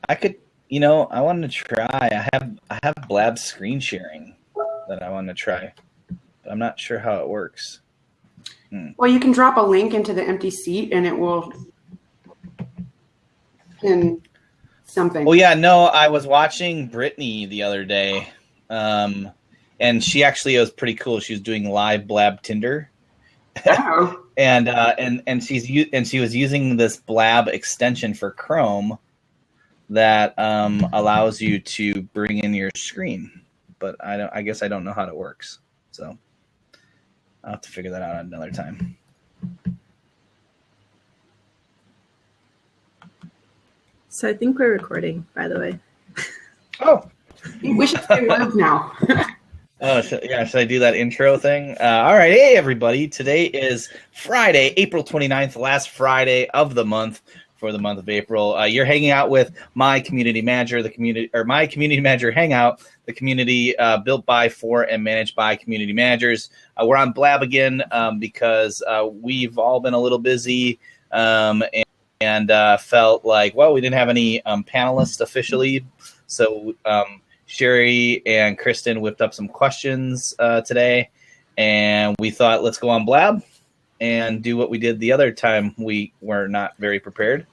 I could, I wanted to try. I have Blab screen sharing that I want to try, but I'm not sure how it works. Well, you can drop a link into the empty seat, and it will pin something. Oh yeah, no, I was watching Brittany the other day, and she actually was pretty cool. She was doing live Blab Tinder. Oh. and she was using this Blab extension for Chrome that allows you to bring in your screen, but I guess I don't know how it works, so I'll have to figure that out another time. So I think we're recording, by the way. Oh, we should say words now. Oh, should I do that intro thing? All right. Hey, everybody. Today is Friday, April 29th, last Friday of the month for the month of April. You're hanging out with my community manager, my community manager Hangout, the community built by, for, and managed by community managers. We're on Blab again because we've all been a little busy and felt like, well, we didn't have any panelists officially. So Sherry and Kristen whipped up some questions today, and we thought, let's go on Blab and do what we did the other time we were not very prepared.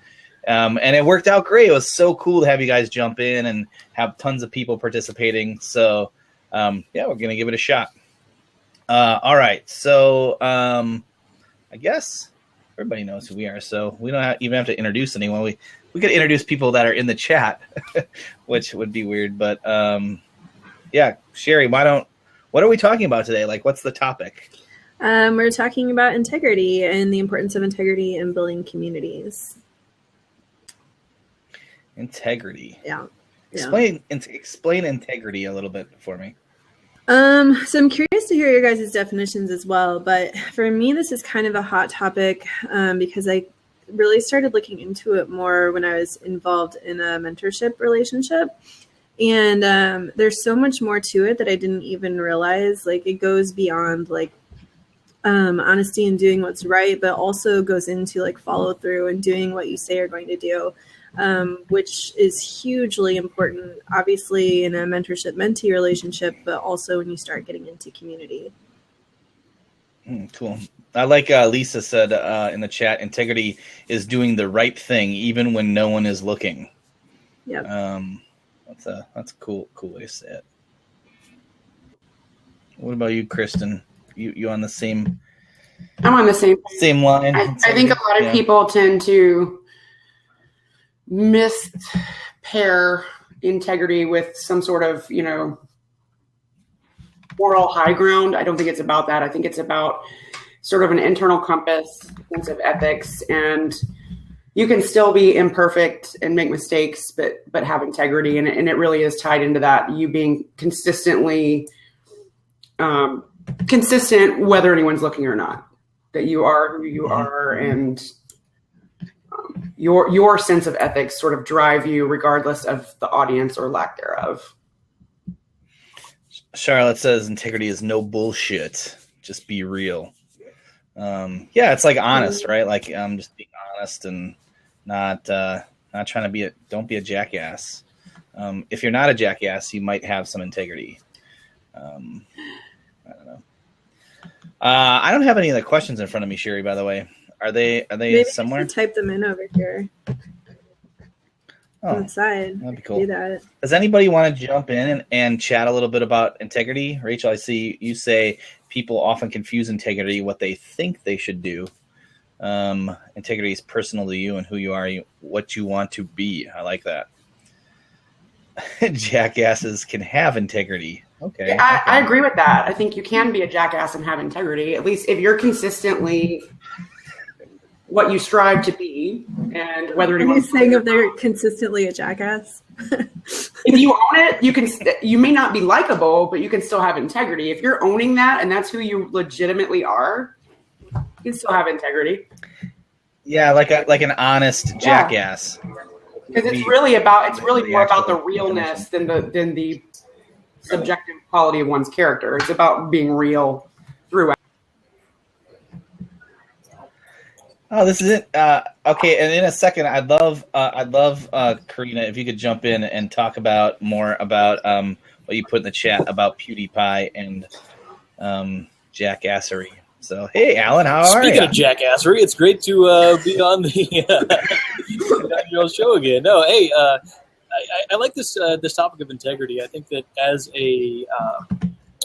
And it worked out great. It was so cool to have you guys jump in and have tons of people participating. So, yeah, we're going to give it a shot. All right. So I guess everybody knows who we are, so we don't even have to introduce anyone. We could introduce people that are in the chat, which would be weird. But yeah, Sherry, what are we talking about today? Like, what's the topic? We're talking about integrity and the importance of integrity in building communities. Integrity. Yeah. Explain integrity a little bit for me. So I'm curious to hear your guys' definitions as well. But for me, this is kind of a hot topic because I really started looking into it more when I was involved in a mentorship relationship. And there's so much more to it that I didn't even realize. Like, it goes beyond like honesty and doing what's right, but also goes into like follow through and doing what you say you're going to do, which is hugely important, obviously, in a mentorship-mentee relationship, but also when you start getting into community. Cool. I like Lisa said in the chat, integrity is doing the right thing even when no one is looking. Yeah. That's a cool way to say it. What about you, Kristen? You on the same? I'm on the same line. I think a lot of people tend to mispair integrity with some sort of, moral high ground. I don't think it's about that. I think it's about sort of an internal compass, sense of ethics, and you can still be imperfect and make mistakes, but have integrity, and it really is tied into that. You being consistently consistent, whether anyone's looking or not. That you are who you are, and your sense of ethics sort of drive you regardless of the audience or lack thereof. Charlotte says integrity is no bullshit. Just be real. Yeah, it's like honest, right? Like just being honest and not trying to don't be a jackass. If you're not a jackass, you might have some integrity. I don't know. I don't have any of the questions in front of me, Sherry, by the way. Are they Maybe somewhere? I type them in over here. On the side. That'd be cool. Do that. Does anybody want to jump in and chat a little bit about integrity? Rachel, I see you say people often confuse integrity, what they think they should do. Integrity is personal to you and who you are, what you want to be. I like that. Jackasses can have integrity. Okay. Yeah, I agree with that. I think you can be a jackass and have integrity, at least if you're consistently what you strive to be, and whether anyone's saying if they're consistently a jackass. If you own it, you may not be likable, but you can still have integrity. If you're owning that and that's who you legitimately are, you can still have integrity. Yeah, like an honest jackass. Because it's really more about the realness than the subjective quality of one's character. It's about being real throughout. Oh, this is it. Okay, and in a second, I'd love Karina, if you could jump in and talk about more about what you put in the chat about PewDiePie and jackassery. So, hey, Alan, how are you? Speaking of jackassery, it's great to be on the your show again. No, hey, I like this topic of integrity. I think that as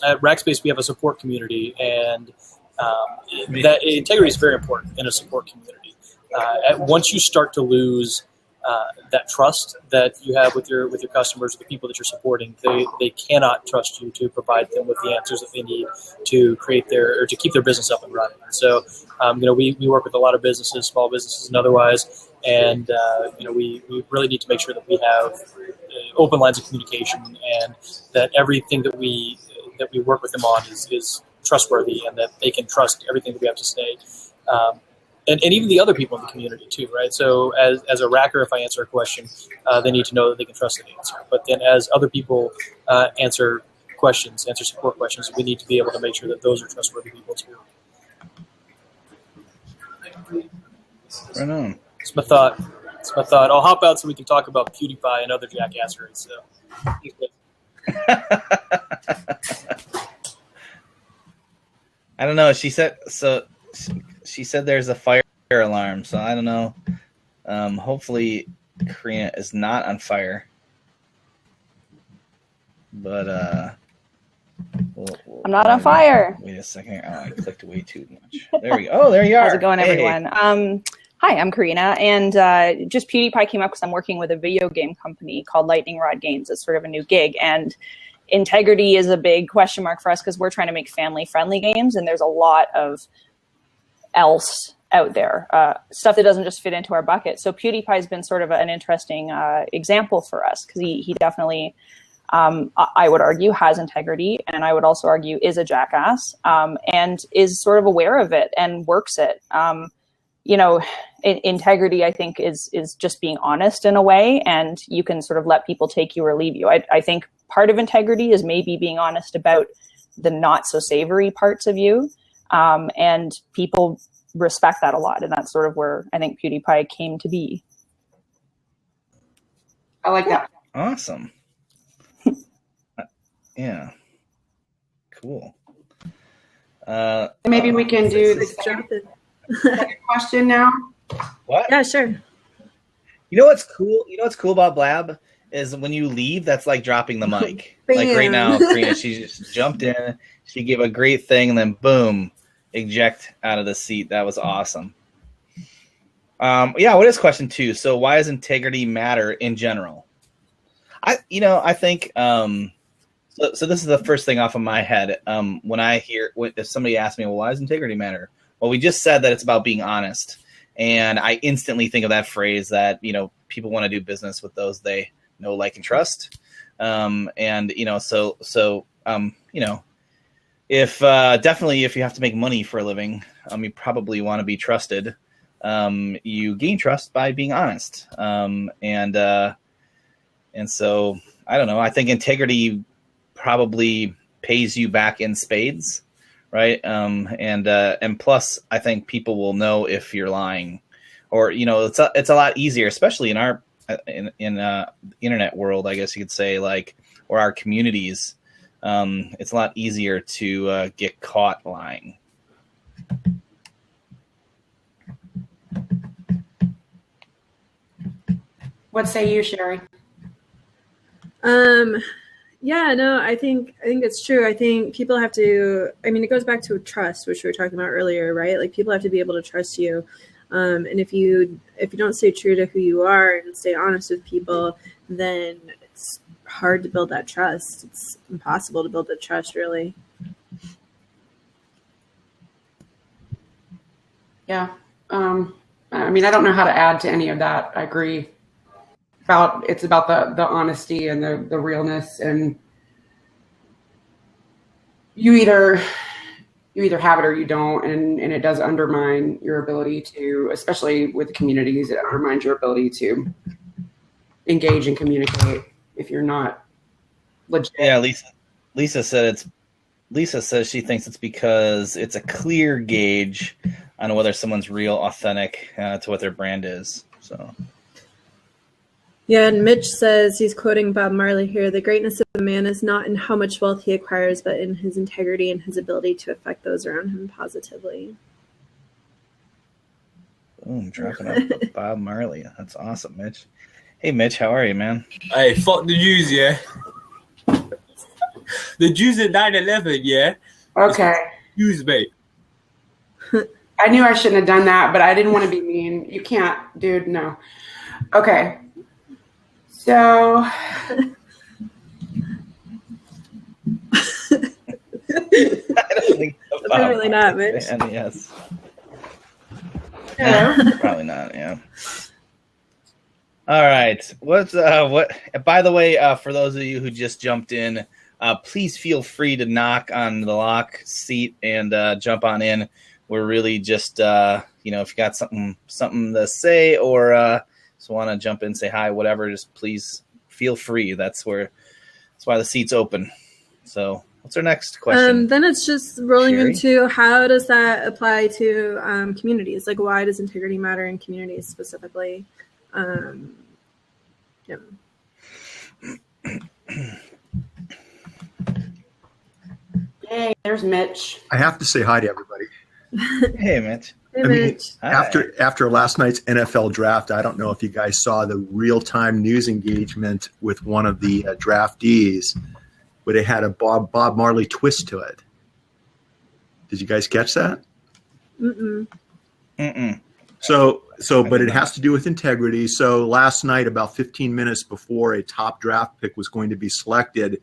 at Rackspace, we have a support community, and that integrity is very important in a support community. Once you start to lose that trust that you have with your customers, the people that you're supporting, they cannot trust you to provide them with the answers that they need to to keep their business up and running. And so, we work with a lot of businesses, small businesses and otherwise, and we really need to make sure that we have open lines of communication, and that everything that we work with them on is trustworthy, and that they can trust everything that we have to say. And even the other people in the community too, right? So as a racker, if I answer a question, they need to know that they can trust the answer. But then as other people answer support questions, we need to be able to make sure that those are trustworthy people too. Right on. It's my thought. I'll hop out so we can talk about PewDiePie and other jackasseries. So. I don't know. She said there's a fire alarm, so I don't know. Hopefully Karina is not on fire. But I'm not on fire. Wait a second. Oh, I clicked way too much. There we go. Oh, there you are. How's it going, hey. everyone? Hi, I'm Karina, and just PewDiePie came up because I'm working with a video game company called Lightning Rod Games. It's sort of a new gig, and integrity is a big question mark for us because we're trying to make family-friendly games, and there's a lot of else out there, stuff that doesn't just fit into our bucket. So PewDiePie has been sort of an interesting example for us because he definitely, I would argue, has integrity, and I would also argue is a jackass, and is sort of aware of it and works it. Integrity, I think, is just being honest in a way, and you can sort of let people take you or leave you. I think part of integrity is maybe being honest about the not so savory parts of you. And people respect that a lot. And that's sort of where I think PewDiePie came to be. I like that. Awesome. Yeah. Cool. Maybe we can do the second question now. What? Yeah, sure. You know what's cool? You know what's cool about Blab is when you leave, that's like dropping the mic. Like right now, Karina, she just jumped in. She gave a great thing, and then boom, eject out of the seat. That was awesome. What is question 2? So why does integrity matter in general? I think so this is the first thing off of my head. When if somebody asks me, well, why does integrity matter? Well, we just said that it's about being honest. And I instantly think of that phrase that, people want to do business with those they know, like, and trust. If definitely if you have to make money for a living, you probably want to be trusted. You gain trust by being honest. And so I don't know. I think integrity probably pays you back in spades, right? And plus, I think people will know if you're lying, or it's a lot easier, especially in our internet world, I guess you could say, like, or our communities. It's a lot easier to get caught lying. What say you, Sherry? Yeah, no, I think it's true. I think people have to, it goes back to trust, which we were talking about earlier, right? Like, people have to be able to trust you. And if you don't stay true to who you are and stay honest with people, then it's hard to build that trust. It's impossible to build that trust, really. Yeah. I don't know how to add to any of that. I agree. It's about the honesty and the realness, and you either have it or you don't, and it does undermine your ability to, especially with communities, it undermines your ability to engage and communicate if you're not legit. Yeah, Lisa said Lisa says she thinks it's because it's a clear gauge on whether someone's real, authentic to what their brand is. So. Yeah, and Mitch says, he's quoting Bob Marley here, the greatness of a man is not in how much wealth he acquires, but in his integrity and his ability to affect those around him positively. Boom, dropping up with Bob Marley. That's awesome, Mitch. Hey, Mitch, how are you, man? Hey, fuck the Jews, yeah? The Jews at 9/11, yeah? Okay. Jews, mate. I knew I shouldn't have done that, but I didn't want to be mean. You can't, dude, no. Okay. So. Apparently not, Mitch. And yes. Hello? Probably not, yeah. All right. What? By the way, for those of you who just jumped in, please feel free to knock on the lock seat and jump on in. We're really just, if you got something to say or just want to jump in, say hi, whatever, just please feel free. That's why the seat's open. So what's our next question? Then it's just rolling Sherry? into how does that apply to communities? Like, why does integrity matter in communities specifically? Yeah. Hey, there's Mitch. I have to say hi to everybody. Hey, Mitch. Hey, I mean, Mitch. Hi. after last night's NFL draft, I don't know if you guys saw the real-time news engagement with one of the draftees, but it had a Bob Marley twist to it. Did you guys catch that? Mm-mm. Mm-mm. But it has to do with integrity. So last night, about 15 minutes before a top draft pick was going to be selected,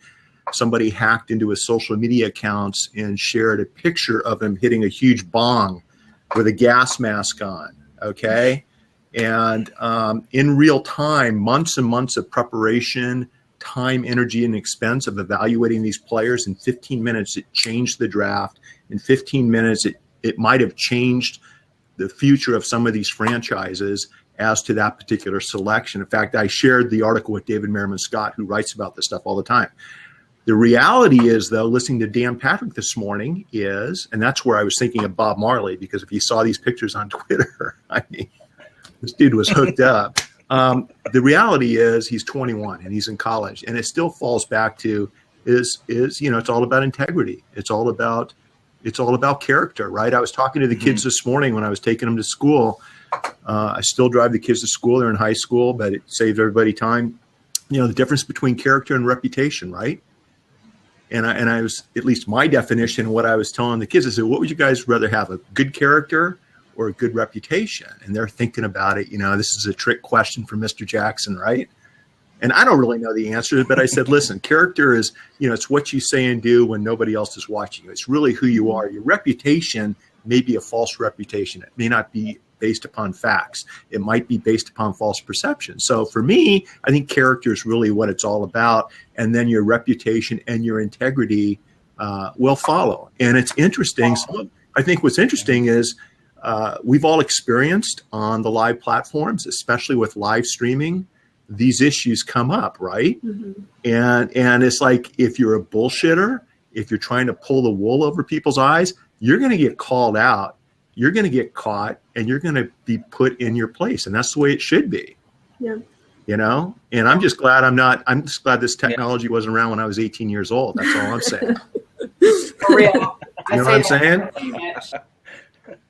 somebody hacked into his social media accounts and shared a picture of him hitting a huge bong with a gas mask on. Okay. And in real time, months and months of preparation, time, energy, and expense of evaluating these players. In 15 minutes, it changed the draft. In 15 minutes, it might have changed the future of some of these franchises as to that particular selection. In fact, I shared the article with David Merriman Scott, who writes about this stuff all the time. The reality is, though, listening to Dan Patrick this morning is, and that's where I was thinking of Bob Marley, because if you saw these pictures on Twitter, I mean, this dude was hooked up. The reality is he's 21 and he's in college, and it still falls back to it's all about integrity. It's all about character, right? I was talking to the kids this morning when I was taking them to school. I still drive the kids to school. They're in high school, but it saves everybody time. The difference between character and reputation, right? And I was, at least my definition, what I was telling the kids, I said, what would you guys rather have, a good character or a good reputation? And they're thinking about it. This is a trick question for Mr. Jackson, right? And I don't really know the answer, but I said, listen, character is, it's what you say and do when nobody else is watching you. It's really who you are. Your reputation may be a false reputation. It may not be based upon facts. It might be based upon false perception. So for me, I think character is really what it's all about. And then your reputation and your integrity will follow. And it's interesting. So I think what's interesting is we've all experienced on the live platforms, especially with live streaming, these issues come up, right? Mm-hmm. And it's like, if you're a bullshitter, if you're trying to pull the wool over people's eyes, you're going to get called out. You're going to get caught, and you're going to be put in your place. And that's the way it should be. Yeah. And I'm just glad I'm just glad this technology wasn't around when I was 18 years old. That's all I'm saying. For real. You know what I'm saying?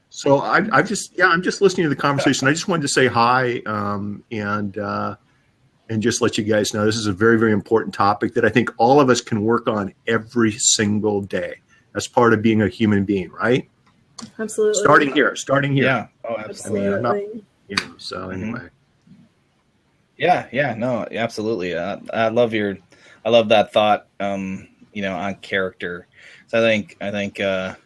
So I'm just listening to the conversation. I just wanted to say hi and just let you guys know this is a very, very important topic that I think all of us can work on every single day. That's part of being a human being, right? Absolutely. Starting here. Yeah. Oh, absolutely. Absolutely. So anyway. Yeah. No, absolutely. I love that thought. On character. So I think at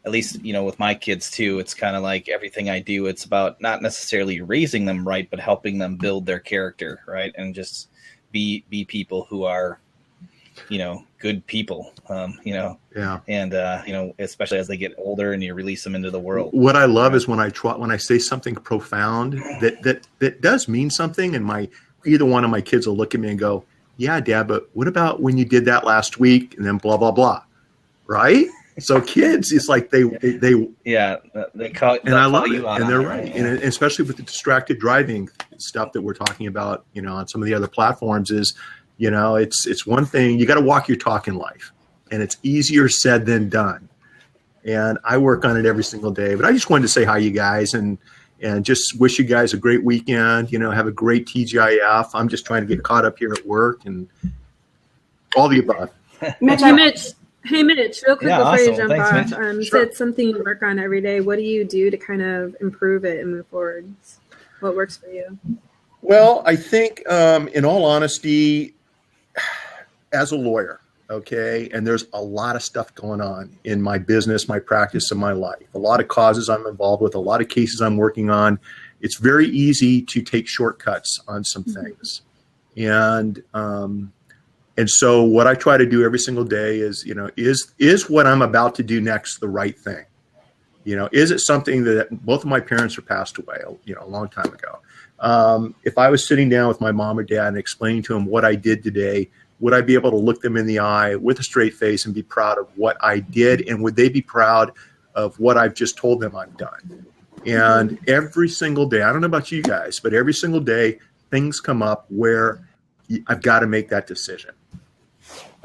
least, with my kids too, it's kind of like everything I do, it's about not necessarily raising them right, but helping them build their character, right? And just be people who are, good people, Yeah. And, especially as they get older and you release them into the world. What I love is when I say something profound that does mean something, and either one of my kids will look at me and go, yeah, Dad, but what about when you did that last week and then blah, blah, blah. right? So kids, it's like they Yeah, they call. and I love you it, out and they're on it, right, and especially with the distracted driving stuff that we're talking about, on some of the other platforms is, it's one thing, you got to walk your talk in life, and it's easier said than done. And I work on it every single day. But I just wanted to say hi, you guys, and just wish you guys a great weekend. Have a great TGIF. I'm just trying to get caught up here at work and all the above. Mitch, Hey, Mitch, real quick Yeah, before you awesome. jump Thanks, off, Mitch. you said it's something you work on every day. What do you do to kind of improve it and move forward? What works for you? Well, I think, in all honesty, as a lawyer, okay, and there's a lot of stuff going on in my business, my practice, and my life. A lot of causes I'm involved with, a lot of cases I'm working on. It's very easy to take shortcuts on some things. And so what I try to do every single day is, is what I'm about to do next the right thing? Is it something that both of my parents are passed away, a long time ago? If I was sitting down with my mom or dad and explaining to them what I did today, would I be able to look them in the eye with a straight face and be proud of what I did? And would they be proud of what I've just told them I've done? And every single day, I don't know about you guys, but every single day, things come up where I've got to make that decision.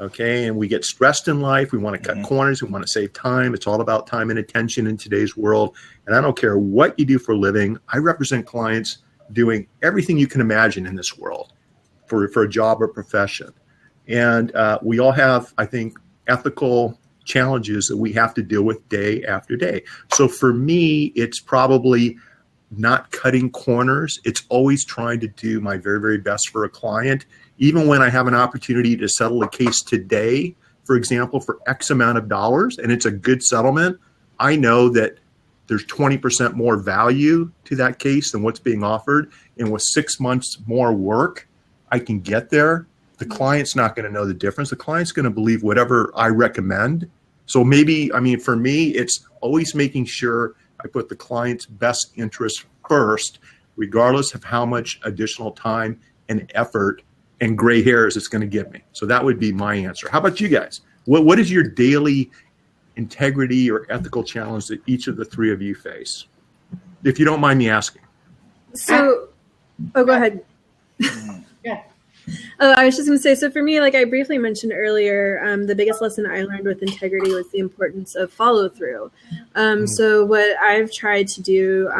Okay, and we get stressed in life. We want to cut corners. We want to save time. It's all about time and attention in today's world. And I don't care what you do for a living. I represent clients doing everything you can imagine in this world for a job or profession. And we all have, I think, ethical challenges that we have to deal with day after day. So for me, it's probably not cutting corners. It's always trying to do my very, very best for a client. Even when I have an opportunity to settle a case today, for example, for X amount of dollars, and it's a good settlement, I know that there's 20% more value to that case than what's being offered. And with 6 months more work, I can get there. The client's not going to know the difference. The client's going to believe whatever I recommend. So maybe, for me, it's always making sure I put the client's best interest first, regardless of how much additional time and effort and gray hairs it's going to give me. So that would be my answer. How about you guys? What is your daily integrity or ethical challenge that each of the three of you face? If you don't mind me asking. So, go ahead. Yeah. I was just going to say, so for me, like I briefly mentioned earlier, the biggest lesson I learned with integrity was the importance of follow through. So what I've tried to do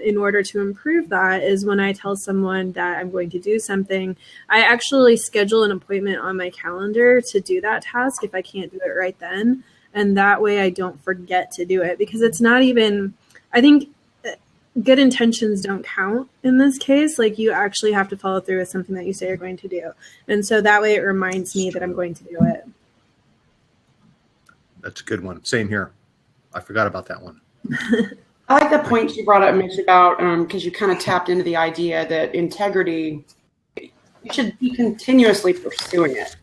in order to improve that is when I tell someone that I'm going to do something, I actually schedule an appointment on my calendar to do that task if I can't do it right then. And that way I don't forget to do it, because it's not even, I think, good intentions don't count in this case. Like, you actually have to follow through with something that you say you're going to do. And so that way it reminds me that I'm going to do it. That's a good one. Same here. I forgot about that one. I like the point you brought up, Mitch, about because you kind of tapped into the idea that integrity, you should be continuously pursuing it.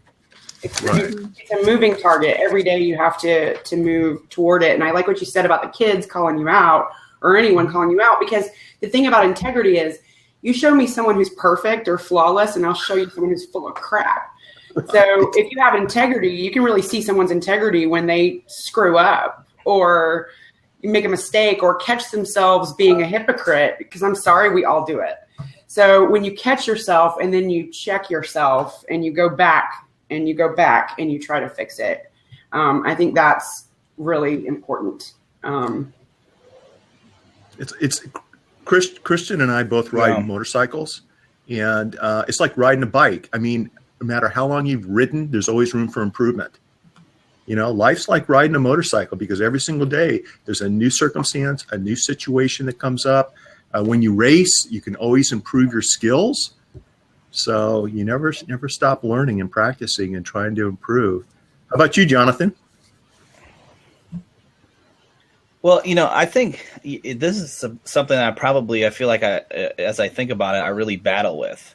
It's a moving target. Every day you have to move toward it. And I like what you said about the kids calling you out, or anyone calling you out, because the thing about integrity is you show me someone who's perfect or flawless, and I'll show you someone who's full of crap. So if you have integrity, you can really see someone's integrity when they screw up or make a mistake or catch themselves being a hypocrite, because I'm sorry, we all do it. So when you catch yourself and then you check yourself and you go back and you go back and you try to fix it, I think that's really important. It's Christian and I both ride motorcycles, and it's like riding a bike. I mean, no matter how long you've ridden, there's always room for improvement. Life's like riding a motorcycle, because every single day there's a new circumstance, a new situation that comes up. When you race, you can always improve your skills. So you never stop learning and practicing and trying to improve. How about you, Jonathan? Well, I think this is something I feel like as I think about it, I really battle with,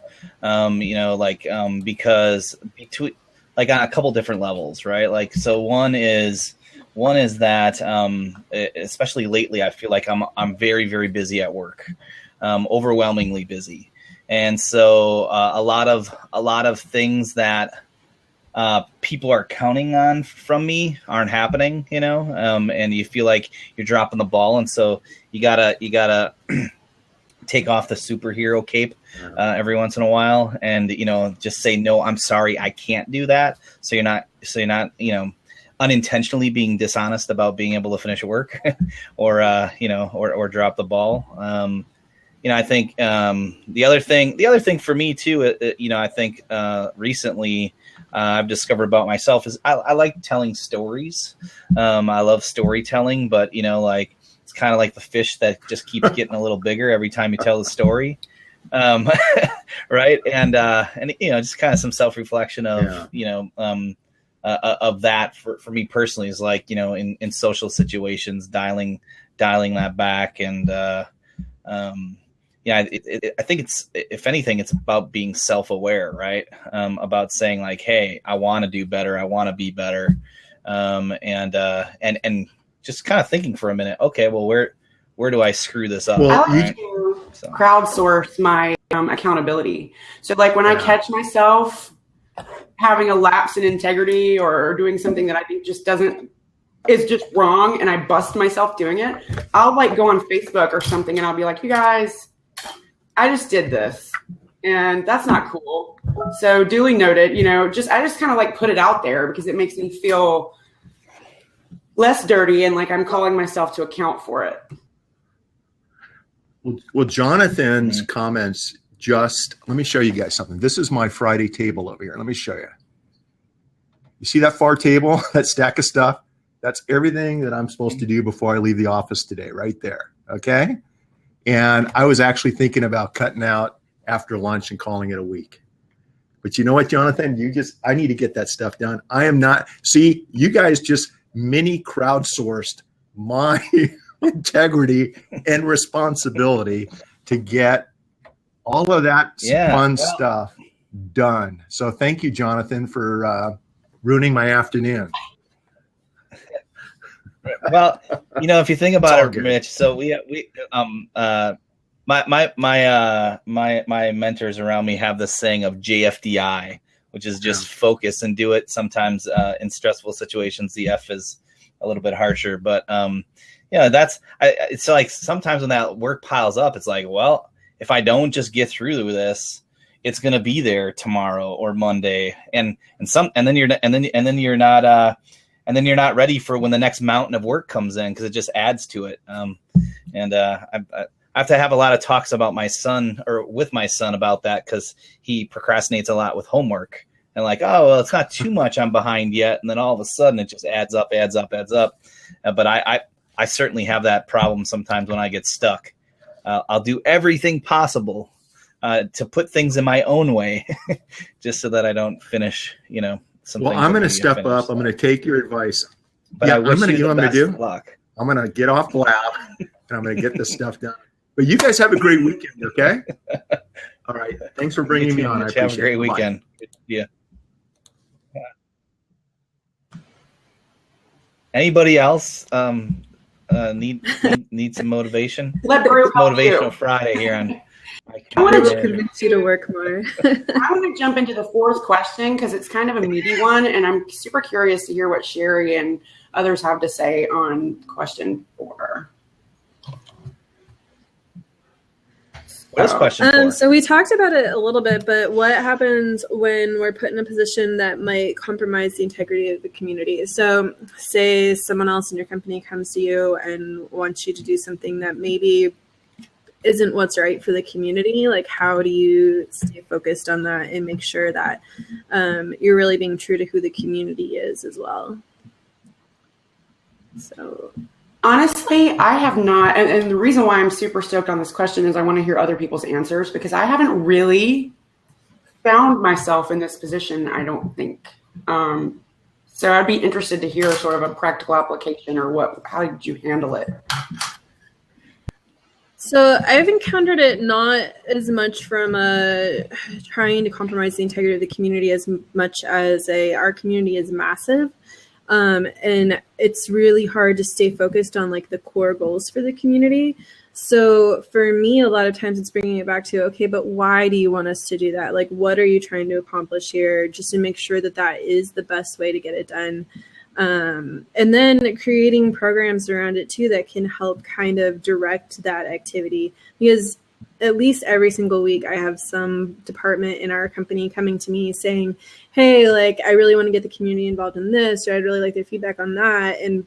because between, like, on a couple different levels, right? Like, so one is that, especially lately, I feel like I'm very, very busy at work, overwhelmingly busy. And so, a lot of things that people are counting on from me aren't happening, and you feel like you're dropping the ball. And so you gotta take off the superhero cape every once in a while and, just say, no, I'm sorry, I can't do that. So you're not, unintentionally being dishonest about being able to finish work or drop the ball. I think the other thing for me too, I think recently I've discovered about myself is I like telling stories. I love storytelling, but it's kind of like the fish that just keeps getting a little bigger every time you tell the story. Right. And just kind of some self-reflection of, of that for me personally is like, in social situations, dialing that back. And, I think it's, if anything, it's about being self-aware, right? About saying like, hey, I want to do better. I want to be better. And just kind of thinking for a minute, okay, well, where do I screw this up? Well, I like to crowdsource my accountability. So like when I catch myself having a lapse in integrity or doing something that I think is just wrong and I bust myself doing it, I'll like go on Facebook or something and I'll be like, you guys, I just did this and that's not cool. So duly noted, I just kind of like put it out there because it makes me feel less dirty and like I'm calling myself to account for it. Well, Jonathan's comments let me show you guys something. This is my Friday table over here. Let me show you. You see that far table, that stack of stuff? That's everything that I'm supposed to do before I leave the office today, right there. Okay. And I was actually thinking about cutting out after lunch and calling it a week. But you know what, Jonathan? I need to get that stuff done. I am not, see, you guys just mini crowdsourced my integrity and responsibility to get all of that fun stuff done. So thank you, Jonathan, for ruining my afternoon. Well, if you think about it, Mitch, so my mentors around me have this saying of JFDI, which is just focus and do it. Sometimes in stressful situations, the F is a little bit harsher, but it's like sometimes when that work piles up, it's like, well, if I don't just get through this, it's going to be there tomorrow or Monday. And then you're not ready for when the next mountain of work comes in, because it just adds to it. I have to have a lot of talks about with my son about that, because he procrastinates a lot with homework and like, oh, well, it's not too much. I'm behind yet. And then all of a sudden it just adds up. But I certainly have that problem sometimes when I get stuck. I'll do everything possible to put things in my own way just so that I don't finish, some Well, I'm going to step up. I'm going to take your advice. But I'm going to do. I'm going to get off the lab and I'm going to get this stuff done. But you guys have a great weekend, okay? All right. Thanks for bringing me on. I appreciate it. Have a great weekend. Yeah. Anybody else need some motivation? Motivational Friday here on. I want to convince you to work more. I want to jump into the fourth question because it's kind of a meaty one, and I'm super curious to hear what Sherry and others have to say on question 4. What is question 4? So we talked about it a little bit, but what happens when we're put in a position that might compromise the integrity of the community? So say someone else in your company comes to you and wants you to do something that maybe isn't what's right for the community. Like, how do you stay focused on that and make sure that you're really being true to who the community is as well? So honestly, I have not, and the reason why I'm super stoked on this question is I want to hear other people's answers, because I haven't really found myself in this position, I don't think. So I'd be interested to hear sort of a practical application, or how did you handle it? So I've encountered it not as much from trying to compromise the integrity of the community as much as our community is massive. And it's really hard to stay focused on like the core goals for the community. So for me, a lot of times it's bringing it back to, okay, but why do you want us to do that? Like, what are you trying to accomplish here? Just to make sure that that is the best way to get it done. And then creating programs around it too that can help kind of direct that activity, because at least every single week I have some department in our company coming to me saying, hey, like, I really want to get the community involved in this, or I'd really like their feedback on that. And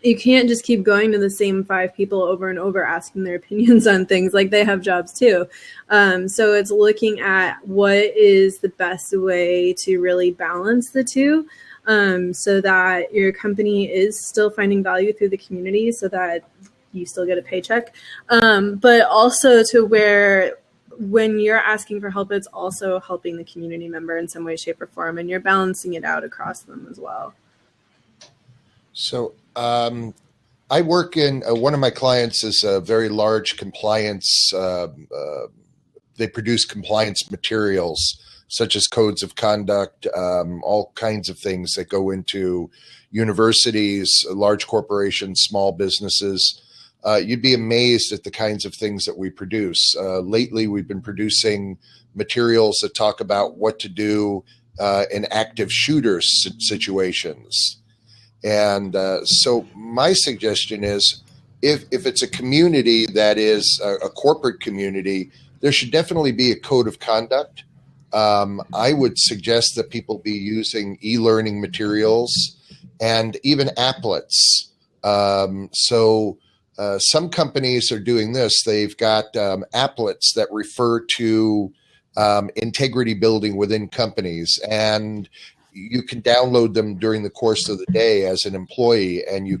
you can't just keep going to the same 5 people over and over asking their opinions on things. Like, they have jobs too. So it's looking at what is the best way to really balance the two, so that your company is still finding value through the community so that you still get a paycheck. But also to where when you're asking for help, it's also helping the community member in some way, shape, or form, and you're balancing it out across them as well. So I work in one of my clients is a very large compliance. They produce compliance materials such as codes of conduct, all kinds of things that go into universities, large corporations, small businesses. You'd be amazed at the kinds of things that we produce. Lately, we've been producing materials that talk about what to do in active shooter situations. And so my suggestion is if it's a community that is a corporate community, there should definitely be a code of conduct. I would suggest that people be using e-learning materials and even applets. Some companies are doing this. They've got applets that refer to integrity building within companies, and you can download them during the course of the day as an employee, and you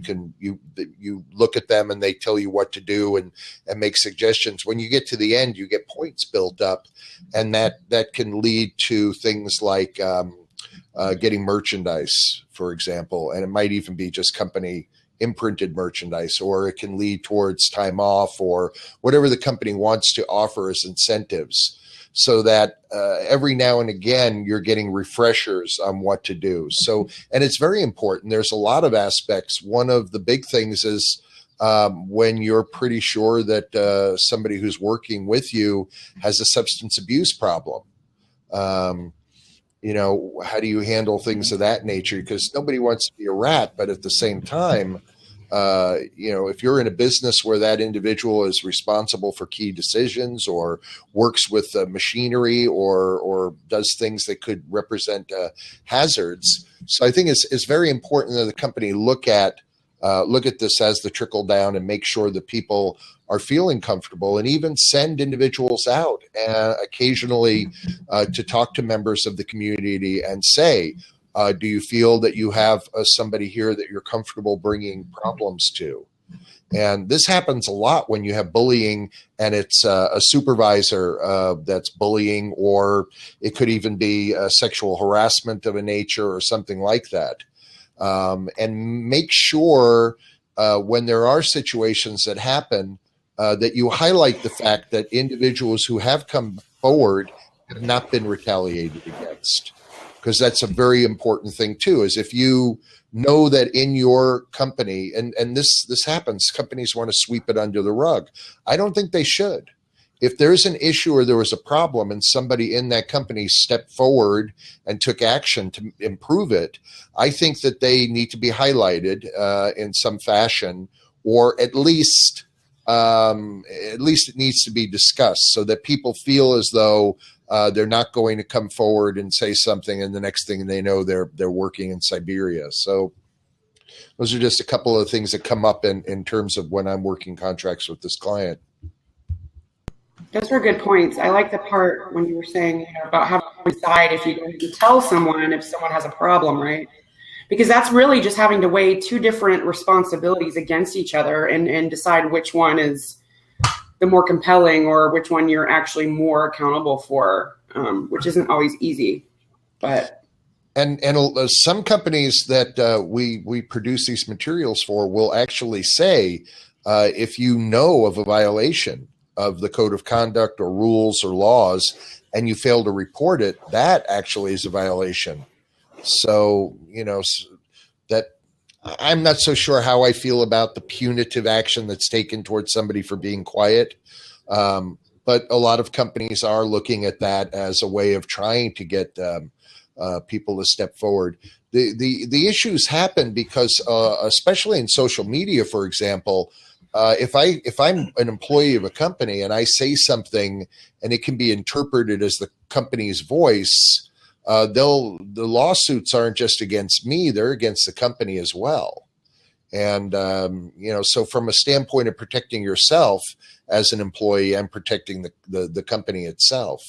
look at them and they tell you what to do and make suggestions. When you get to the end, you get points built up, and that can lead to things like getting merchandise, for example, and it might even be just company imprinted merchandise, or it can lead towards time off or whatever the company wants to offer as incentives, so that every now and again you're getting refreshers on what to do. So, and it's very important. There's a lot of aspects. One of the big things is when you're pretty sure that somebody who's working with you has a substance abuse problem. How do you handle things of that nature? Because nobody wants to be a rat, but at the same time, if you're in a business where that individual is responsible for key decisions or works with machinery or does things that could represent hazards. So I think it's very important that the company look at this as the trickle down and make sure that people are feeling comfortable, and even send individuals out occasionally to talk to members of the community and say, do you feel that you have somebody here that you're comfortable bringing problems to? And this happens a lot when you have bullying and it's a supervisor that's bullying, or it could even be sexual harassment of a nature or something like that. And make sure when there are situations that happen that you highlight the fact that individuals who have come forward have not been retaliated against. Because that's a very important thing too, is if you know that in your company, and this happens, companies want to sweep it under the rug. I don't think they should. If there's an issue or there was a problem and somebody in that company stepped forward and took action to improve it, I think that they need to be highlighted in some fashion, or at least it needs to be discussed so that people feel as though they're not going to come forward and say something, and the next thing they know, they're working in Siberia. So those are just a couple of things that come up in terms of when I'm working contracts with this client. Those are good points. I like the part when you were saying about how to decide if you're going to tell someone if someone has a problem, right? Because that's really just having to weigh two different responsibilities against each other and decide which one is the more compelling, or which one you're actually more accountable for, which isn't always easy. But and some companies that we produce these materials for will actually say, if you know of a violation of the code of conduct or rules or laws and you fail to report it, that actually is a violation. So that I'm not so sure how I feel about the punitive action that's taken towards somebody for being quiet. But a lot of companies are looking at that as a way of trying to get people to step forward. The issues happen because, especially in social media, for example, if I'm an employee of a company and I say something and it can be interpreted as the company's voice, the lawsuits aren't just against me; they're against the company as well. And so from a standpoint of protecting yourself as an employee and protecting the company itself,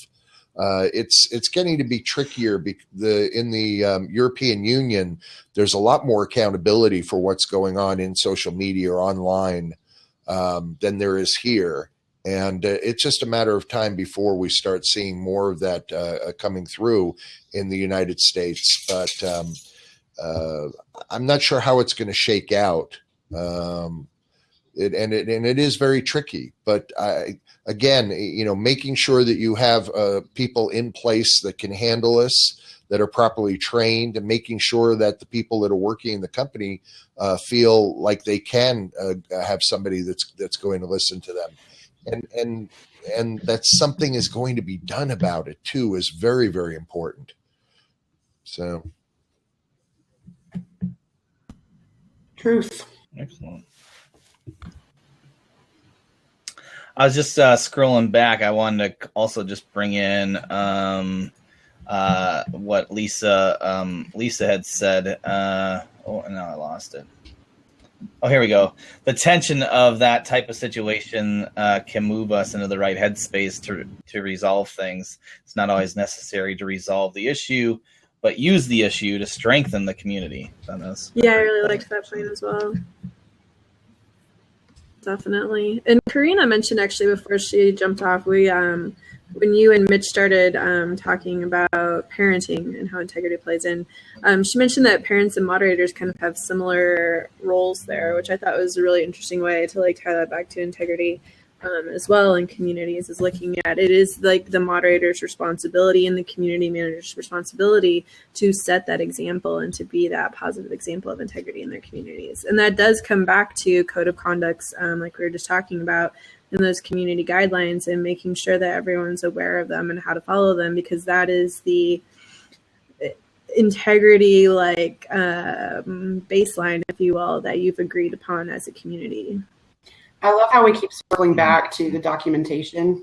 it's getting to be trickier. In the European Union, there's a lot more accountability for what's going on in social media or online than there is here. And it's just a matter of time before we start seeing more of that coming through in the United States. But I'm not sure how it's going to shake out. It is very tricky. But again, making sure that you have people in place that can handle this, that are properly trained, and making sure that the people that are working in the company feel like they can have somebody that's going to listen to them. And that something is going to be done about it too is very, very important. So, Truth. Excellent. I was just scrolling back. I wanted to also just bring in what Lisa had said. Oh, now I lost it. Oh, here we go. The tension of that type of situation can move us into the right headspace to resolve things. It's not always necessary to resolve the issue, but use the issue to strengthen the community. Yeah, I really liked that point as well. Definitely. And Karina mentioned actually before she jumped off, when you and Mitch started talking about parenting and how integrity plays in, she mentioned that parents and moderators kind of have similar roles there, which I thought was a really interesting way to tie that back to integrity as well in communities, is looking at it is like the moderator's responsibility and the community manager's responsibility to set that example and to be that positive example of integrity in their communities. And that does come back to code of conducts, like we were just talking about, and those community guidelines, and making sure that everyone's aware of them and how to follow them, because that is the integrity baseline, if you will, that you've agreed upon as a community. I love how we keep circling back to the documentation,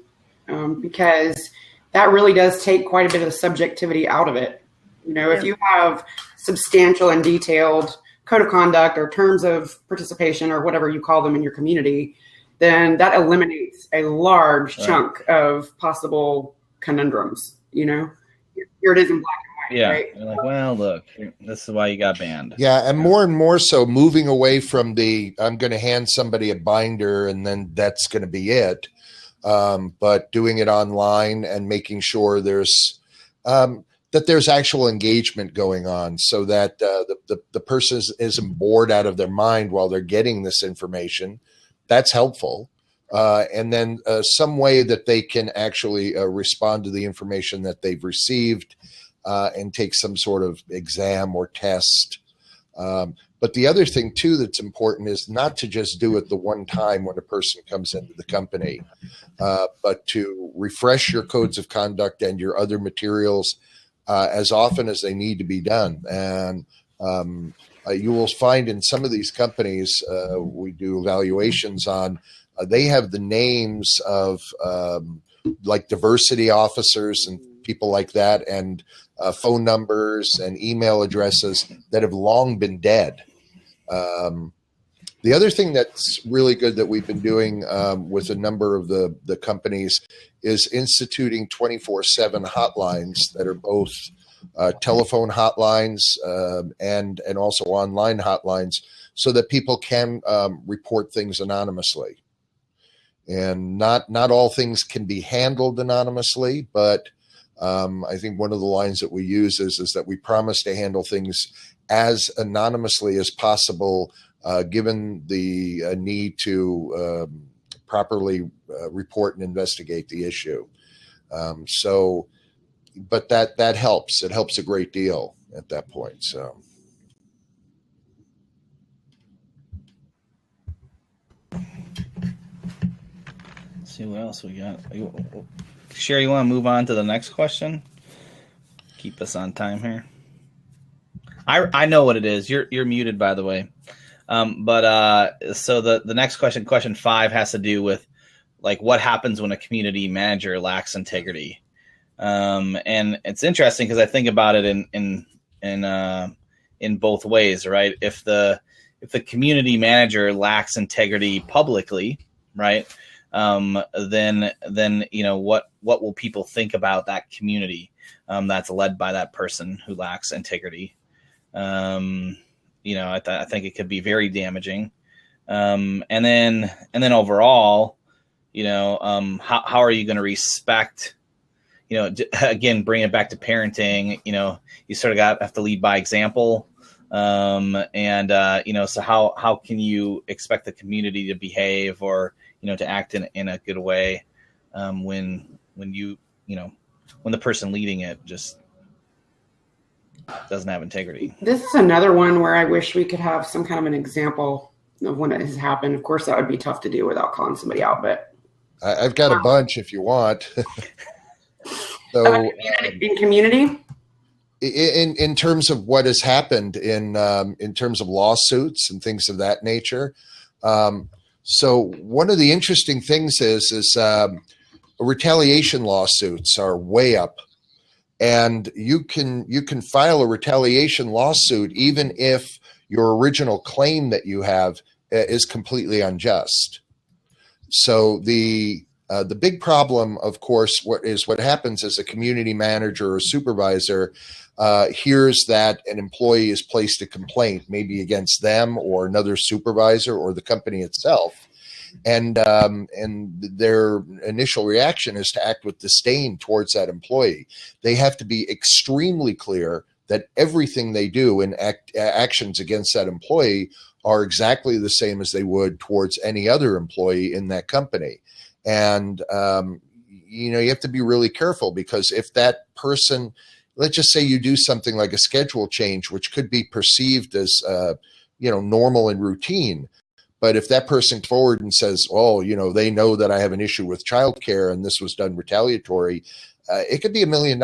because that really does take quite a bit of the subjectivity out of it. If you have substantial and detailed code of conduct or terms of participation or whatever you call them in your community, then that eliminates a large chunk of possible conundrums. Here it is in black and white. Yeah. Right? You're like, well, look, this is why you got banned. Yeah. And more so moving away from I'm going to hand somebody a binder and then that's going to be it. But doing it online and making sure there's actual engagement going on, so that the person isn't bored out of their mind while they're getting this information. That's helpful. And then some way that they can actually respond to the information that they've received and take some sort of exam or test. But the other thing, too, that's important is not to just do it the one time when a person comes into the company, but to refresh your codes of conduct and your other materials as often as they need to be done. And you will find in some of these companies we do evaluations on, they have the names of diversity officers and people like that, and phone numbers and email addresses that have long been dead. The other thing that's really good that we've been doing with a number of the companies is instituting 24/7 hotlines that are both telephone hotlines and also online hotlines, so that people can report things anonymously. And not all things can be handled anonymously, but I think one of the lines that we use is that we promise to handle things as anonymously as possible, given the need to properly report and investigate the issue. But that helps. It helps a great deal at that point. So. see what else we got. Sherry, you want to move on to the next question? Keep us on time here. I know what it is. You're muted, by the way. So the next question 5, has to do with like what happens when a community manager lacks integrity. And it's interesting because I think about it in both ways, right? If the community manager lacks integrity publicly, right, then what will people think about that community that's led by that person who lacks integrity? I think it could be very damaging. And then overall, how are you going to respect? Again, bring it back to parenting. You sort of have to lead by example. So how can you expect the community to behave or to act in a good way when the person leading it just doesn't have integrity? This is another one where I wish we could have some kind of an example of when it has happened. Of course, that would be tough to do without calling somebody out, but I've got a bunch if you want. So in community, in terms of what has happened in terms of lawsuits and things of that nature. So one of the interesting things is retaliation lawsuits are way up, and you can file a retaliation lawsuit even if your original claim that you have is completely unjust. So the big problem, of course, what happens as a community manager or supervisor hears that an employee has placed a complaint, maybe against them or another supervisor or the company itself, and their initial reaction is to act with disdain towards that employee. They have to be extremely clear that everything they do in actions against that employee are exactly the same as they would towards any other employee in that company. And, you have to be really careful, because if that person, let's just say you do something like a schedule change, which could be perceived as, normal and routine. But if that person forward and says, oh, they know that I have an issue with childcare and this was done retaliatory, it could be $1 million.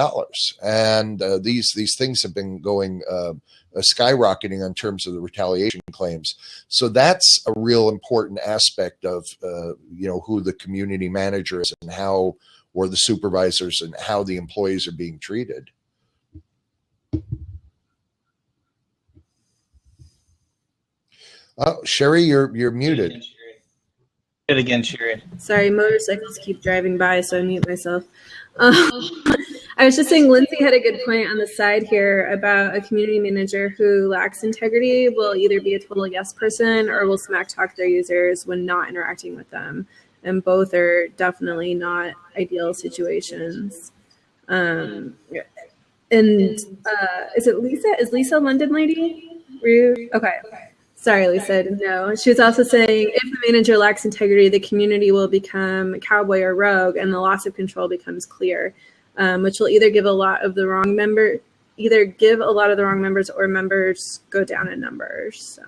And these things have been going skyrocketing in terms of the retaliation claims. So that's a real important aspect of who the community manager is and how, or the supervisors, and how the employees are being treated. Oh, Sherry, you're muted. It again, Sherry. Sorry, motorcycles keep driving by, so I mute myself. I was just saying Lindsay had a good point on the side here about a community manager who lacks integrity will either be a total yes person or will smack talk their users when not interacting with them. And both are definitely not ideal situations. Is it Lisa? Is Lisa a London lady? Okay. Sorry, Lisa, I didn't know. She was also saying if the manager lacks integrity, the community will become cowboy or rogue, and the loss of control becomes clear, which will either give a lot of the wrong members, or members go down in numbers. So.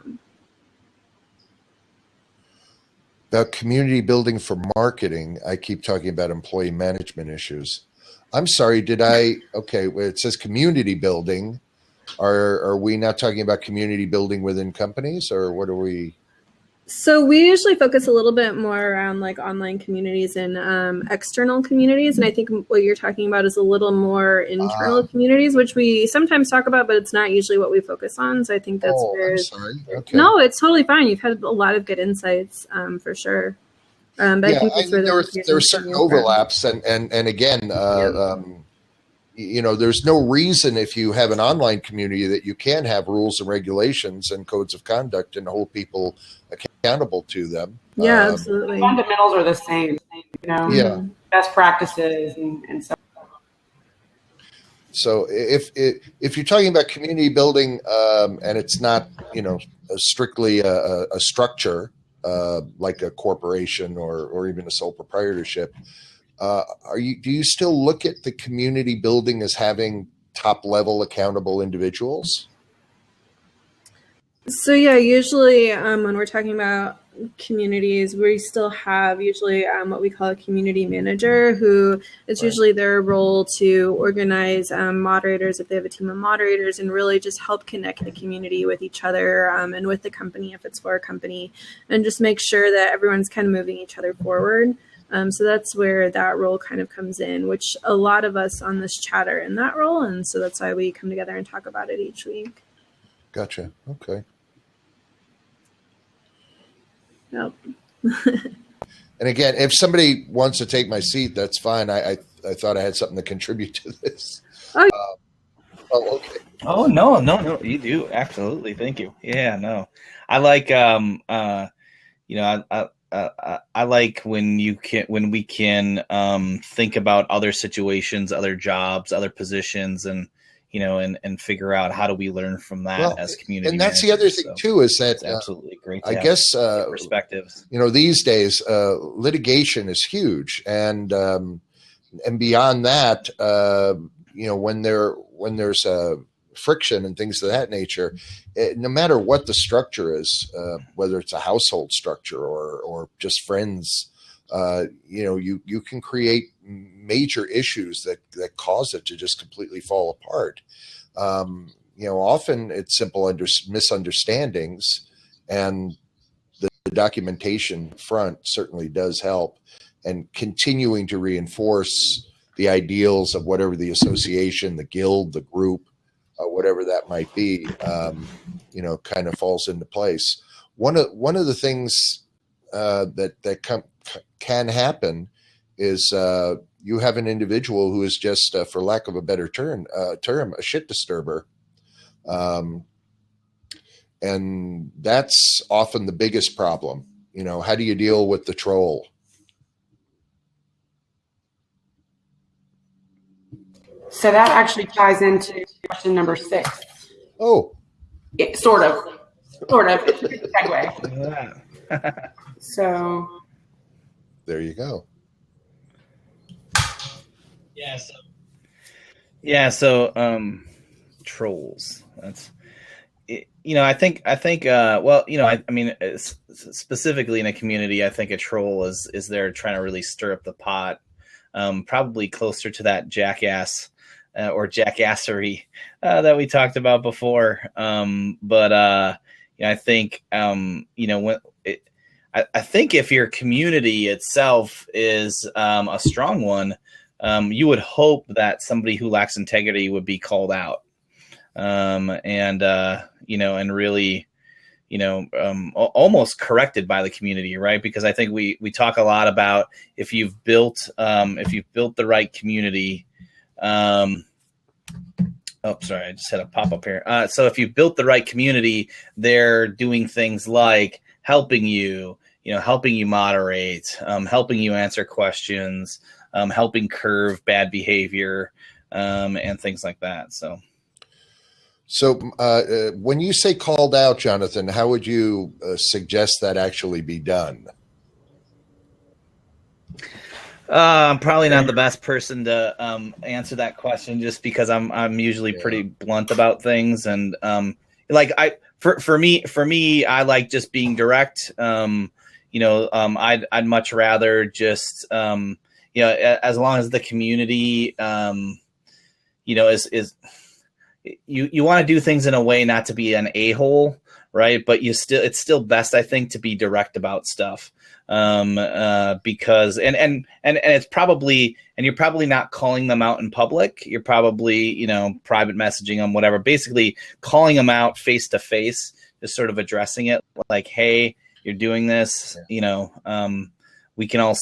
About community building for marketing, I keep talking about employee management issues. I'm sorry, okay, well, it says community building. Are we not talking about community building within companies, or what are we? So we usually focus a little bit more around like online communities and external communities. And I think what you're talking about is a little more internal communities, which we sometimes talk about, but it's not usually what we focus on. So I think that's where. I'm sorry. Okay. No, it's totally fine. You've had a lot of good insights for sure. But yeah, I think there are certain overlaps, and again, there's no reason if you have an online community that you can't have rules and regulations and codes of conduct and hold people accountable to them. Yeah, absolutely. The fundamentals are the same, Yeah. Best practices and so. So if you're talking about community building and it's not, strictly a structure like a corporation or even a sole proprietorship, do you still look at the community building as having top level accountable individuals? So yeah, usually when we're talking about communities, we still have usually what we call a community manager, who it's usually their role to organize moderators if they have a team of moderators, and really just help connect the community with each other and with the company if it's for a company, and just make sure that everyone's kind of moving each other forward. So that's where that role kind of comes in, which a lot of us on this chat are in that role, and so that's why we come together and talk about it each week. Gotcha. Okay. Yep. And again, if somebody wants to take my seat, that's fine. I thought I had something to contribute to this. Oh. Okay. Oh, no, you do. Absolutely. Thank you. Yeah, no. I like, I like when we can think about other situations, other jobs, other positions, and figure out how do we learn from that as community. And that's the other thing too, is that it's absolutely great. I guess perspectives. These days litigation is huge, and beyond that, when there's friction and things of that nature, no matter what the structure is, whether it's a household structure or just friends, you can create major issues that cause it to just completely fall apart. Often it's simple misunderstandings, and the documentation front certainly does help, and continuing to reinforce the ideals of whatever the association, the guild, the group, whatever that might be, kind of falls into place. One of the things that can happen is you have an individual who is just, for lack of a better term, a shit disturber. And that's often the biggest problem. How do you deal with the troll? So that actually ties into question number 6. Oh, Sort of. It's a good segue. So there you go. So trolls. That's I think I mean specifically in a community, I think a troll is there trying to really stir up the pot, probably closer to that jackass or jackassery that we talked about before. I think I think if your community itself is a strong one, you would hope that somebody who lacks integrity would be called out, and really, almost corrected by the community, right? Because I think we talk a lot about if you've built the right community. Sorry, I just had a pop up here. So if you built the right community, they're doing things like helping you moderate, helping you answer questions, helping curve bad behavior, and things like that. So when you say called out, Jonathan, how would you suggest that actually be done? I'm probably not the best person to answer that question, just because I'm usually pretty blunt about things, and for me, I like just being direct. I'd much rather just as long as the community is you want to do things in a way not to be an a-hole, right? But it's still best, I think, to be direct about stuff. Because and it's probably, and you're probably not calling them out in public. You're probably, private messaging them, whatever, basically calling them out face to face, just sort of addressing it like, hey, you're doing this, we can all,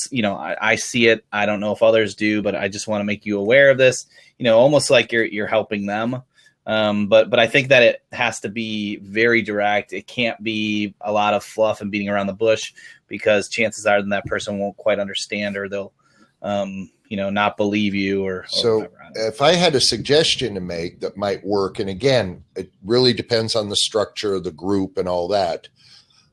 I see it. I don't know if others do, but I just want to make you aware of this, almost like you're helping them. But I think that it has to be very direct. It can't be a lot of fluff and beating around the bush, because chances are that person won't quite understand, or they'll, not believe you or so if I had a suggestion to make that might work, and again, it really depends on the structure of the group and all that,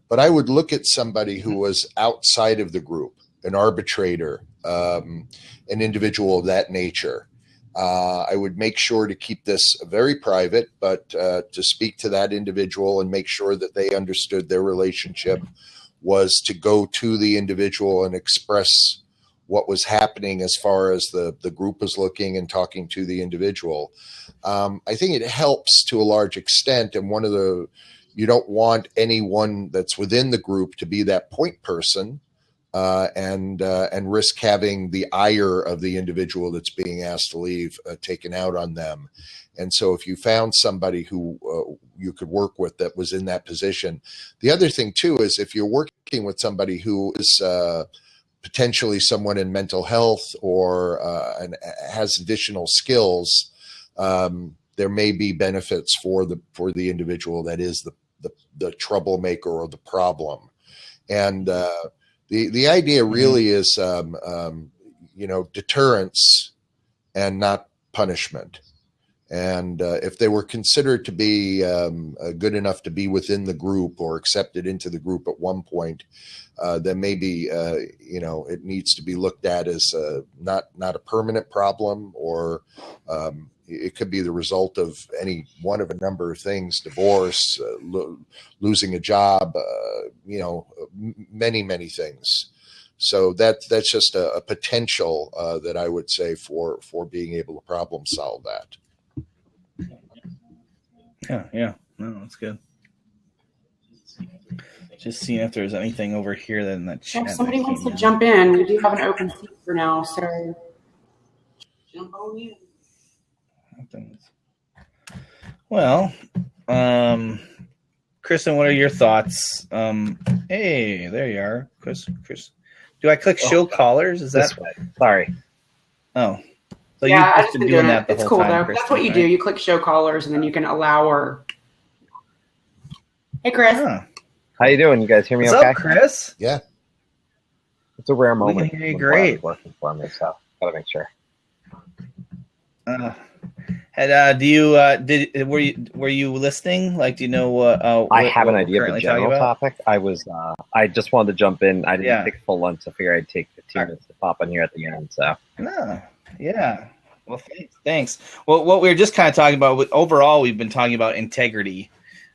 but I would look at somebody who was outside of the group, an arbitrator, an individual of that nature. I would make sure to keep this very private, but to speak to that individual and make sure that they understood their relationship, was to go to the individual and express what was happening as far as the group was looking and talking to the individual. I think it helps to a large extent. And you don't want anyone that's within the group to be that point person and risk having the ire of the individual that's being asked to leave taken out on them. And so if you found somebody who you could work with that was in that position, the other thing too is if you're working with somebody who is potentially someone in mental health or and has additional skills, there may be benefits for the individual that is the troublemaker or the problem. And the idea really is deterrence and not punishment. And if they were considered to be good enough to be within the group or accepted into the group at one point, then maybe it needs to be looked at as not a permanent problem, or it could be the result of any one of a number of things: divorce, losing a job, many things. So that's just a potential that I would say for being able to problem solve that. Yeah. No, that's good. Just seeing if there's anything over here in that chat. If somebody wants to jump in, we do have an open seat for now, so jump on in. Well, Kristen, what are your thoughts? Hey, there you are, Chris. Do I click show callers? Is that way? Sorry. Oh. So yeah, you've just been doing that the it's whole cool, time, though. Kristen, that's what you do. You click show callers, and then you can allow her. Hey, Chris. Huh. How you doing? You guys hear me What's okay? up, Chris? Yeah. It's a rare moment. We can hear you great. Working for me, so gotta make sure. Do you were you listening? Like, do you know what? I have an idea of the general topic. I just wanted to jump in. I didn't take full lunch, so I figured I'd take the 2 minutes to pop in here at the end. So. No. Yeah. Well, thanks. Well, what we were just kind of talking about, overall, we've been talking about integrity,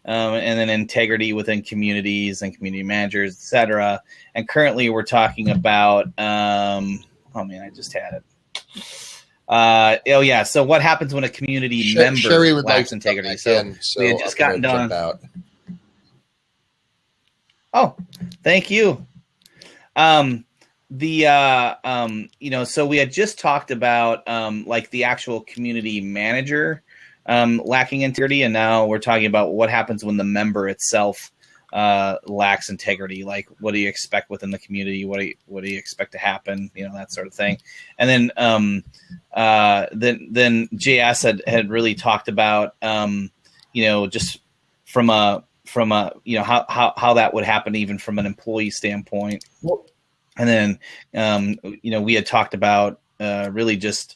and then integrity within communities and community managers, etc. And currently, we're talking about. I just had it. So what happens when a community member lacks integrity? So we had just gotten done. Oh, thank you. So we had just talked about like the actual community manager lacking integrity, and now we're talking about what happens when the member itself lacks integrity. Like, what do you expect within the community? What do you expect to happen? That sort of thing. And then JS had really talked about just from a how that would happen even from an employee standpoint. And then, we had talked about really just,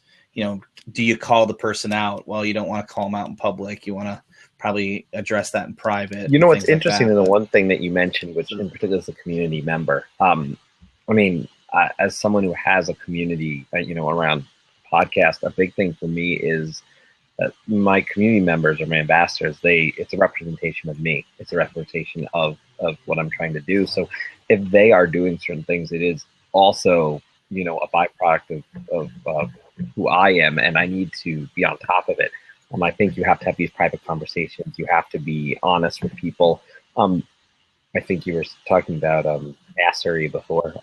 do you call the person out? Well, you don't want to call them out in public. You want to probably address that in private. What's interesting is the one thing that you mentioned, which in particular is a community member. As someone who has a community, around podcast, a big thing for me is that my community members or my ambassadors, it's a representation of me. It's a representation of what I'm trying to do. So if they are doing certain things, it is also, a byproduct of who I am, and I need to be on top of it. I think you have to have these private conversations. You have to be honest with people. I think you were talking about assery before,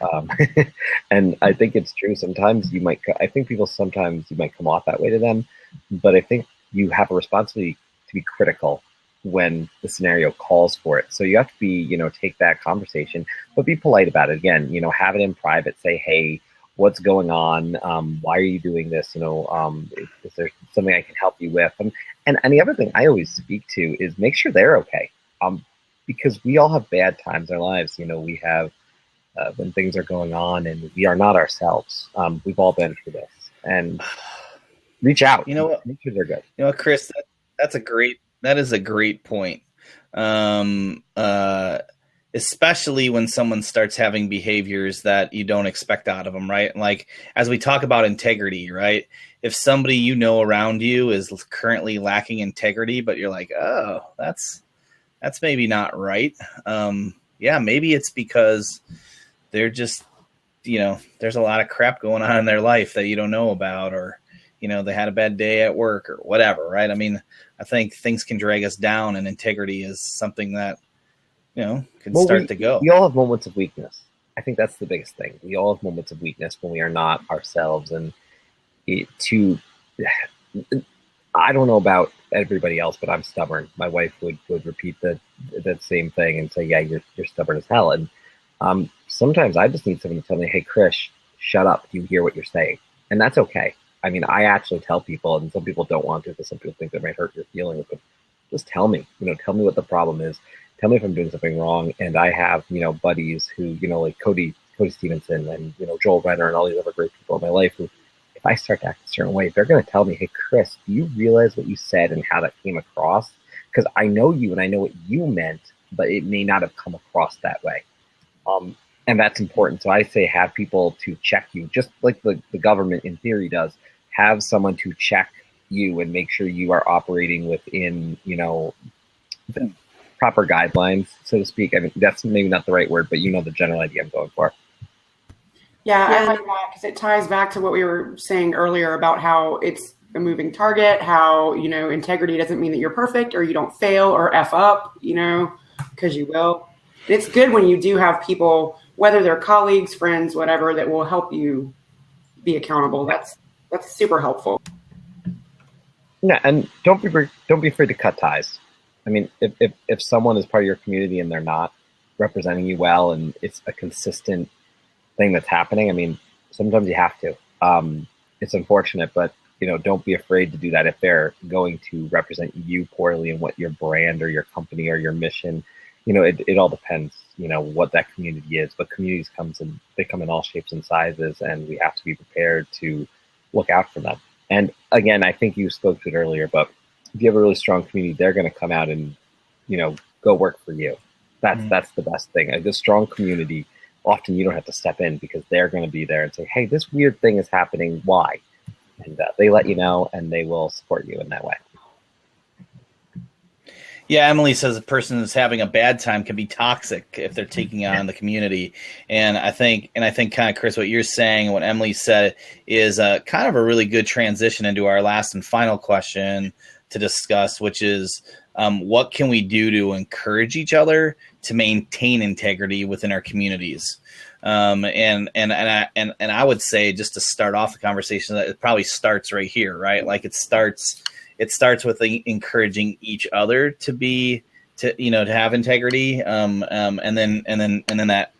and I think it's true. Sometimes you might come off that way to them, but I think you have a responsibility to be critical when the scenario calls for it. So you have to be, take that conversation, but be polite about it. Again, have it in private. Say, hey, what's going on? Why are you doing this? Is there something I can help you with? And the other thing I always speak to is make sure they're okay. Because we all have bad times in our lives. We have when things are going on and we are not ourselves. We've all been through this, and reach out. Make sure they're good. Chris, that is a great point. Especially when someone starts having behaviors that you don't expect out of them, right? Like, as we talk about integrity, right? If somebody around you is currently lacking integrity, but you're like, oh, that's maybe not right. yeah, maybe it's because they're just, there's a lot of crap going on in their life that you don't know about, or, they had a bad day at work or whatever, right? I mean, I think things can drag us down, and integrity is something that, can start to go. We all have moments of weakness. I think that's the biggest thing. We all have moments of weakness when we are not ourselves. And I don't know about everybody else, but I'm stubborn. My wife would repeat that same thing and say, yeah, you're stubborn as hell. And sometimes I just need someone to tell me, hey, Chris, shut up. Do you hear what you're saying? And that's okay. I mean, I actually tell people, and some people don't want to because some people think that might hurt your feelings, but just tell me, tell me what the problem is. Tell me if I'm doing something wrong. And I have, buddies who, like Cody Stevenson and, Joel Renner and all these other great people in my life who, if I start to act a certain way, they're going to tell me, hey, Chris, do you realize what you said and how that came across? Because I know you and I know what you meant, but it may not have come across that way. And that's important. So I say have people to check you, just like the government in theory does. Have someone to check you and make sure you are operating within, the proper guidelines, so to speak. I mean, that's maybe not the right word, but the general idea I'm going for. Yeah, I like that because it ties back to what we were saying earlier about how it's a moving target, how, integrity doesn't mean that you're perfect or you don't fail or F up, because you will. It's good when you do have people, whether they're colleagues, friends, whatever, that will help you be accountable. That's super helpful. Yeah, and don't be afraid to cut ties. I mean, if someone is part of your community and they're not representing you well, and it's a consistent thing that's happening, I mean, sometimes you have to. It's unfortunate, but don't be afraid to do that if they're going to represent you poorly in what your brand or your company or your mission. It all depends. What that community is, but communities they come in all shapes and sizes, and we have to be prepared to look out for them. And again, I think you spoke to it earlier, but if you have a really strong community, they're going to come out and, go work for you. That's the best thing. A strong community, often you don't have to step in because they're going to be there and say, hey, this weird thing is happening. Why? And they let you know, and they will support you in that way. Yeah, Emily says a person who's having a bad time can be toxic if they're taking on the community. And I think kind of, Chris, what you're saying, what Emily said is kind of a really good transition into our last and final question to discuss, which is what can we do to encourage each other to maintain integrity within our communities? And I would say, just to start off the conversation, that it probably starts right here, right? Like it starts with encouraging each other to have integrity, and then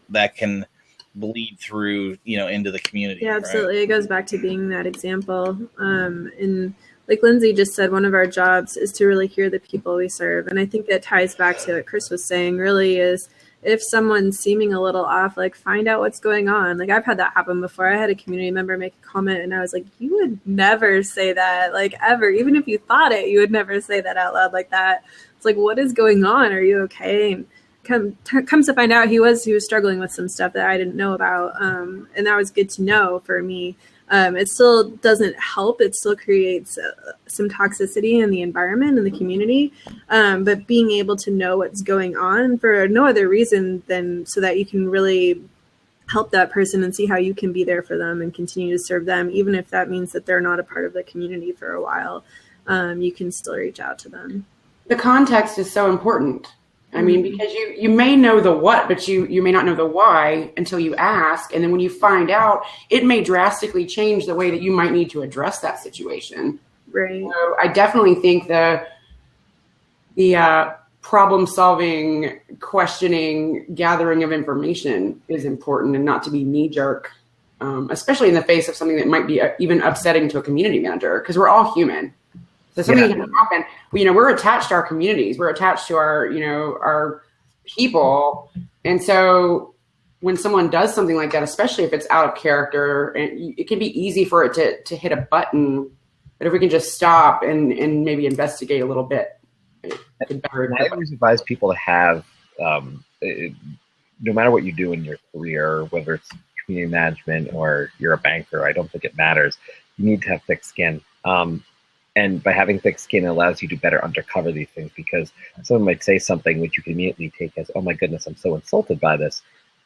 that can bleed through into the community. Yeah, absolutely. Right? It goes back to being that example. And like Lindsay just said, one of our jobs is to really hear the people we serve, and I think that ties back to what Chris was saying. Really, is if someone's seeming a little off, like find out what's going on. Like I've had that happen before. I had a community member make a comment and I was like, you would never say that, like ever. Even if you thought it, you would never say that out loud like that. It's like, what is going on? Are you okay? And comes to find out he was struggling with some stuff that I didn't know about. And that was good to know for me. It still doesn't help. It still creates some toxicity in the environment and the community. But being able to know what's going on for no other reason than so that you can really help that person and see how you can be there for them and continue to serve them, even if that means that they're not a part of the community for a while. You can still reach out to them. The context is so important. I mean, because you may know the what, but you may not know the why until you ask. And then when you find out, it may drastically change the way that you might need to address that situation. Right. So I definitely think the problem solving, questioning, gathering of information is important, and not to be knee jerk, especially in the face of something that might be even upsetting to a community manager, because we're all human. So something can happen. We're attached to our communities. We're attached to our people. And so when someone does something like that, especially if it's out of character, and it can be easy for it to hit a button. But if we can just stop and maybe investigate a little bit, it could better. I always advise people to have, no matter what you do in your career, whether it's community management or you're a banker, I don't think it matters. You need to have thick skin. And by having thick skin, it allows you to better undercover these things, because someone might say something which you can immediately take as, oh my goodness, I'm so insulted by this.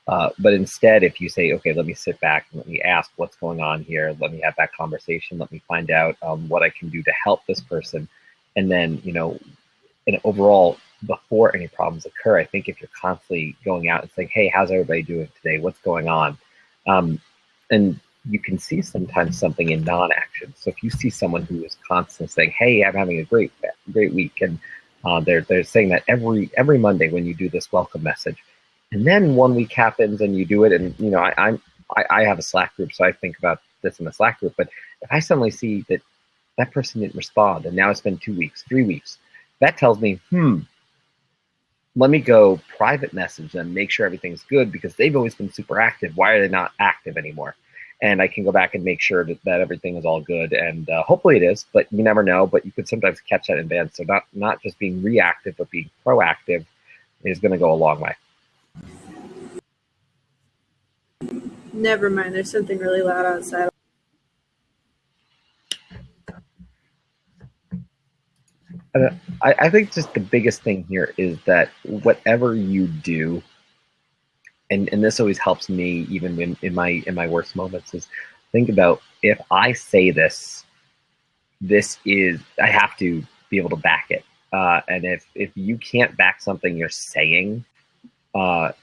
But instead, if you say, okay, let me sit back and let me ask what's going on here, let me have that conversation, let me find out what I can do to help this person. And then, and overall, before any problems occur, I think if you're constantly going out and saying, hey, how's everybody doing today? What's going on? And you can see sometimes something in non-action. So if you see someone who is constantly saying, hey, I'm having a great week, and they're saying that every Monday when you do this welcome message, and then 1 week happens and you do it, and I have a Slack group, so I think about this in the Slack group. But if I suddenly see that person didn't respond, and now it's been 2 weeks, 3 weeks, that tells me, let me go private message them, make sure everything's good, because they've always been super active. Why are they not active anymore? And I can go back and make sure that everything is all good, and hopefully it is, but you never know. But you could sometimes catch that in advance. So not just being reactive, but being proactive is going to go a long way. Never mind. There's something really loud outside. I think just the biggest thing here is that whatever you do, and this always helps me even in my worst moments, is think about, if I say this is, I have to be able to back it. And if you can't back something you're saying, probably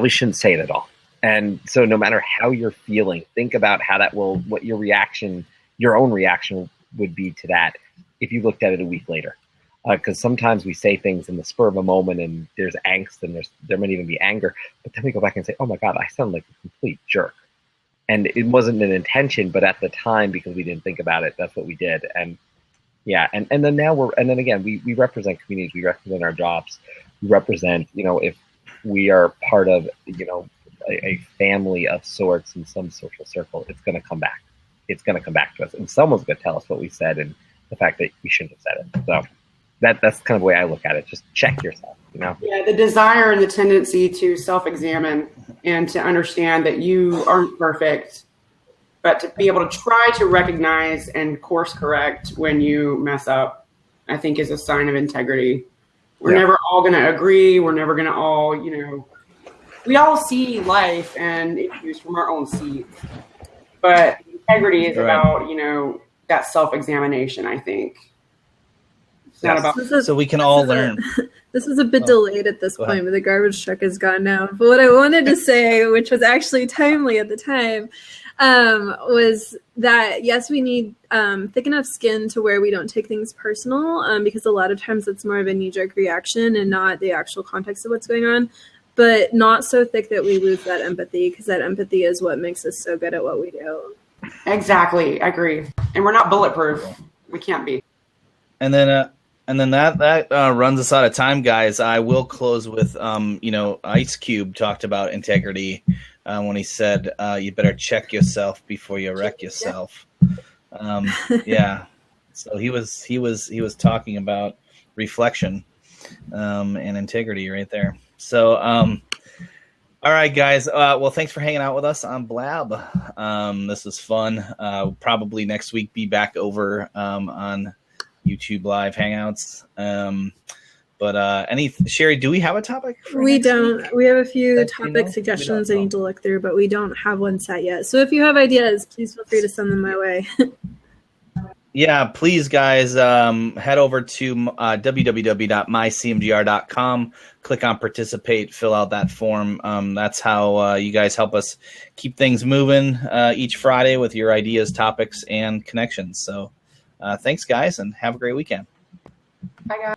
shouldn't say it at all. And so no matter how you're feeling, think about what your own reaction would be to that if you looked at it a week later. Because sometimes we say things in the spur of a moment and there's angst and there might even be anger, but then we go back and say, oh my God, I sound like a complete jerk. And it wasn't an intention, but at the time, because we didn't think about it, that's what we did. And yeah, and then again, we represent communities, we represent our jobs, we represent, if we are part of, a family of sorts in some social circle, it's going to come back. It's going to come back to us, and someone's going to tell us what we said and the fact that we shouldn't have said it. So that's kind of the way I look at it. Just check yourself, Yeah, the desire and the tendency to self-examine and to understand that you aren't perfect, but to be able to try to recognize and course correct when you mess up, I think is a sign of integrity. We're never all going to agree. We're never going to all, we all see life and issues from our own seats. But integrity is about, that self-examination, I think. It's not about... So we can all learn. This is a bit delayed at this point, but the garbage truck has gone now. But what I wanted to say, which was actually timely at the time, was that, yes, we need thick enough skin to where we don't take things personal, because a lot of times it's more of a knee-jerk reaction and not the actual context of what's going on, but not so thick that we lose that empathy, because that empathy is what makes us so good at what we do. Exactly. I agree. And we're not bulletproof. We can't be. And then that runs us out of time, guys. I will close with, Ice Cube talked about integrity when he said, you better check yourself before you wreck yourself. Yeah. So he was talking about reflection and integrity right there. So, all right, guys. Well, thanks for hanging out with us on Blab. This was fun. Probably next week be back over on YouTube Live Hangouts. But Sherry, do we have a topic? We don't. Week? We have a few topic suggestions I need to look through, but we don't have one set yet. So if you have ideas, please feel free to send them my way. Yeah, please, guys, head over to www.mycmgr.com, click on participate, fill out that form. That's how you guys help us keep things moving each Friday with your ideas, topics, and connections. So thanks, guys, and have a great weekend. Bye, guys.